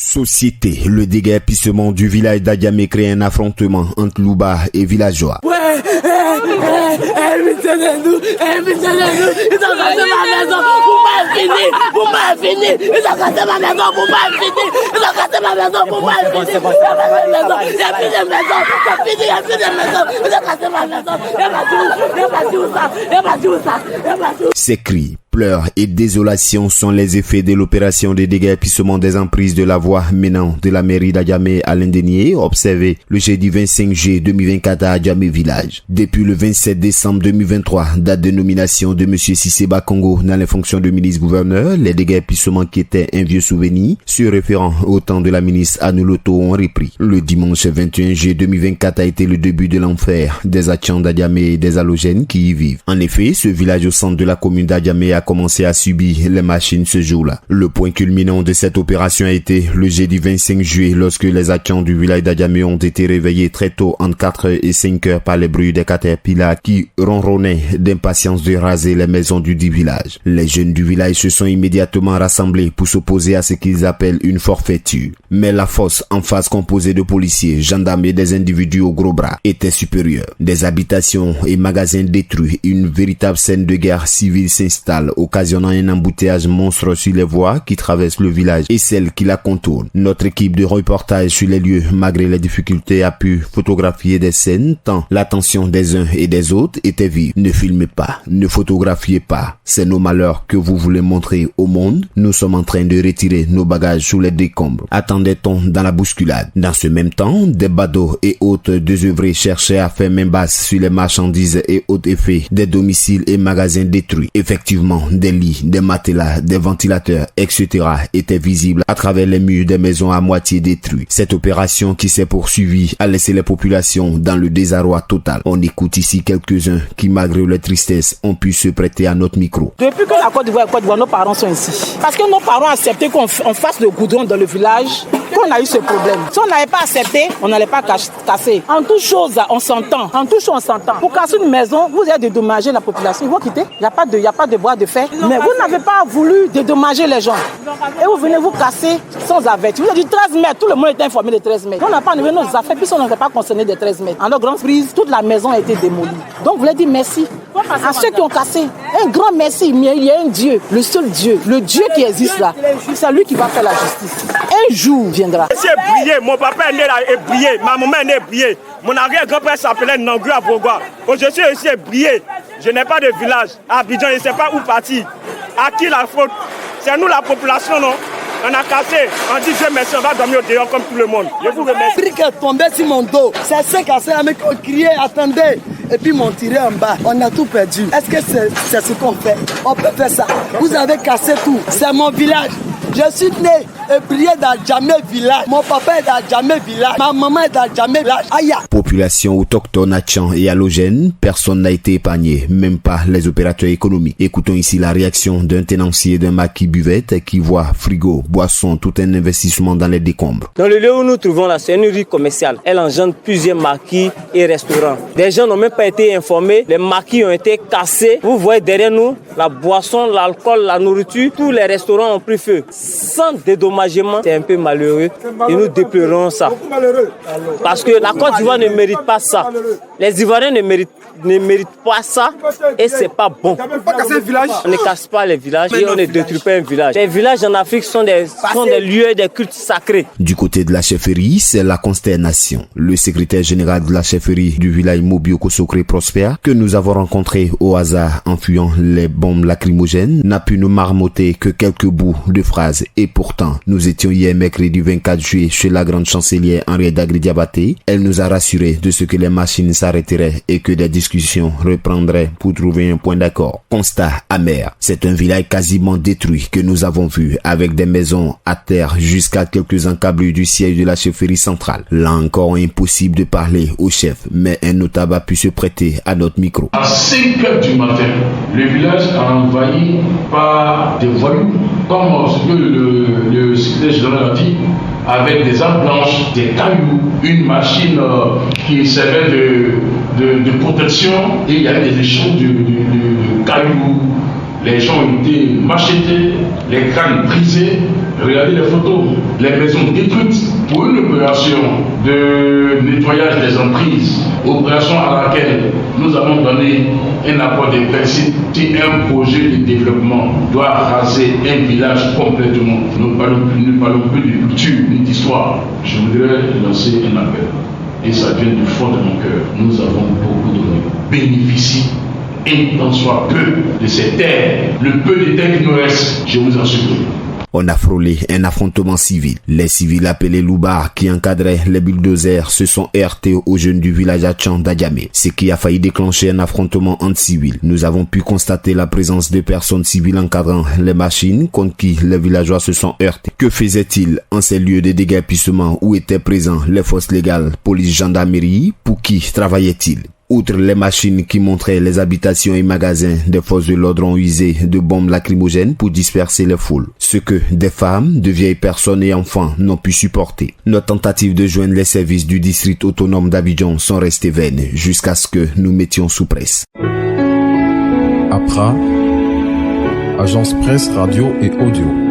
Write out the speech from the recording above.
Société, le déguerpissement du village d'Adjamé crée un affrontement entre Louba et villageois. Ouais, invitez-nous, ils ont cassé ma maison, vous m'avez fini, ils ont cassé ma maison, vous m'avez fini, ils ont cassé ma maison, vous m'avez fini, il n'y a plus de maison, ils ont cassé ma maison, il m'a dit où ça. Ces cris, pleurs et désolations sont les effets de l'opération de déguerpissement des emprises de la voie menant de la mairie d'Adjamé à l'Indénié, observé le jeudi 25 juillet 2024 à Adjamé village. Depuis le 27 décembre 2023, date de nomination de M. Cissé Bakongo dans les fonctions de ministre-gouverneur, les déguerpissements qui étaient un vieux souvenir, se référant au temps de la ministre Anouloto ont repris. Le dimanche 21 juillet 2024 a été le début de l'enfer des Atchans d'Adjamé et des halogènes qui y vivent. En effet, ce village au centre de la commune d'Adjamé a commencé à subir les machines ce jour-là. Le point culminant de cette opération a été le jeudi 25 juillet lorsque les Atchans du village d'Adjamé ont été réveillés très tôt entre 4h et 5h par les bruits des caterpillars qui ronronnaient d'impatience de raser les maisons du dit village. Les jeunes du village se sont immédiatement rassemblés pour s'opposer à ce qu'ils appellent une forfaiture. Mais la force en face composée de policiers, gendarmes et des individus au gros bras était supérieure. Des habitations et magasins détruits, une véritable scène de guerre civile s'installe, occasionnant un embouteillage monstre sur les voies qui traversent le village et celles qui la contournent. Notre équipe de reportage sur les lieux, malgré les difficultés, a pu photographier des scènes tant l'attention des uns et des autres était vive. Ne filmez pas, ne photographiez pas. C'est nos malheurs que vous voulez montrer au monde. Nous sommes en train de retirer nos bagages sous les décombres. Attendait-on dans la bousculade? Dans ce même temps, des badauds et autres désœuvrés cherchaient à faire main basse sur les marchandises et autres effets des domiciles et magasins détruits. Effectivement, des lits, des matelas, des ventilateurs, etc. étaient visibles à travers les murs des maisons à moitié détruites. Cette opération qui s'est poursuivie a laissé les populations dans le désarroi total. On écoute ici quelques-uns qui, malgré leur tristesse, ont pu se prêter à notre micro. Depuis que la Côte d'Ivoire, nos parents sont ici. Parce que nos parents ont accepté qu'on fasse le goudron dans le village, qu'on a eu ce problème. Si on n'avait pas accepté, on n'allait pas casser. En toute chose, on s'entend. Pour casser une maison, vous allez dédommager la population. Ils vont quitter. Il n'y a pas de bois de fer. Mais vous n'avez pas voulu dédommager les gens. Et vous venez vous casser sans avertir. Vous avez dit 13 mètres. Tout le monde était informé de 13 mètres. On n'a pas enlevé nos affaires, puisqu'on n'était pas concerné de 13 mètres. En notre grande prise, toute la maison a été démolie. Donc vous voulez dire merci à ceux qui ont cassé. Un grand merci. Mais il y a un Dieu, le seul Dieu, le Dieu qui existe là. C'est lui qui va faire la justice. Un jour viendra. J'ai brillé, mon papa est né là et brillé, ma maman est née brillé. Mon arrière-grand-père s'appelait Nangu à Bourgois. Aujourd'hui, je suis brillé. Je n'ai pas de village. À Abidjan, je ne sais pas où partir. À qui la faute? C'est nous la population, non? On a cassé, on dit Dieu merci, on va dormir au dehors comme tout le monde. Je vous remercie. Le brique est tombé sur mon dos. C'est ça cassé, avec on criait, attendez. Et puis m'ont tiré en bas. On a tout perdu. Est-ce que c'est ce qu'on fait? On peut faire ça. Vous avez cassé tout. C'est mon village. Je suis né et brillé dans Adjamé village. Mon papa est dans Adjamé village. Ma maman est dans Adjamé village. Aïe. Population autochtone, Atchans et halogène, personne n'a été épargné, même pas les opérateurs économiques. Écoutons ici la réaction d'un tenancier d'un maquis buvette qui voit frigo, boisson, tout un investissement dans les décombres. Dans le lieu où nous trouvons là, c'est une rue commerciale. Elle engendre plusieurs maquis et restaurants. Des gens n'ont même pas été informés. Les maquis ont été cassés. Vous voyez derrière nous, la boisson, l'alcool, la nourriture, tous les restaurants ont pris feu. Sans dédommagement, c'est un peu malheureux et nous déplorons ça. Parce que la Côte d'Ivoire ne mérite pas ça. Les Ivoiriens ne méritent pas ça et c'est pas bon. On ne casse pas les villages et on ne détruit pas un village. Les villages en Afrique sont des lieux des cultes sacrés. Du côté de la chefferie, c'est la consternation. Le secrétaire général de la chefferie du village Mobioko Socré Prosper, que nous avons rencontré au hasard en fuyant les bombes lacrymogènes, n'a pu nous marmotter que quelques bouts de phrases. Et pourtant, nous étions hier mercredi 24 juillet chez la grande chancelière Henriette Dagri Diabaté. Elle nous a rassuré de ce que les machines s'arrêteraient et que des discussions reprendraient pour trouver un point d'accord. Constat amer. C'est un village quasiment détruit que nous avons vu, avec des maisons à terre jusqu'à quelques encablures du siège de la chefferie centrale. Là encore, impossible de parler au chef, mais un notable a pu se prêter à notre micro. À 5h du matin, le village a envahi par des voyous, comme ce que le secrétaire général a dit, avec des armes blanches, des cailloux, une machine qui servait de protection, et il y avait des échanges de cailloux. Les gens ont été machetés, les crânes brisés, regardez les photos, les maisons détruites pour une opération de nettoyage des emprises, opération à laquelle nous avons donné un accord de principe. Si un projet de développement doit raser un village complètement, nous ne parlons plus de culture ni d'histoire. Je voudrais lancer un appel. Et ça vient du fond de mon cœur. Nous avons beaucoup donné. Bénéficie, et tant soit peu, de ces terres. Le peu de terres qui nous reste, je vous en supplie. On a frôlé un affrontement civil. Les civils appelés Loubar qui encadraient les bulldozers se sont heurtés aux jeunes du village Atchan d'Adjamé, ce qui a failli déclencher un affrontement entre civils. Nous avons pu constater la présence de personnes civiles encadrant les machines contre qui les villageois se sont heurtés. Que faisaient-ils en ces lieux de déguerpissement où étaient présents les forces légales, police, gendarmerie? Pour qui travaillaient-ils? Outre les machines qui montraient les habitations et magasins, des forces de l'ordre ont usé de bombes lacrymogènes pour disperser les foules. Ce que des femmes, de vieilles personnes et enfants n'ont pu supporter. Nos tentatives de joindre les services du district autonome d'Abidjan sont restées vaines jusqu'à ce que nous mettions sous presse. APRA, Agence Presse, Radio et Audio.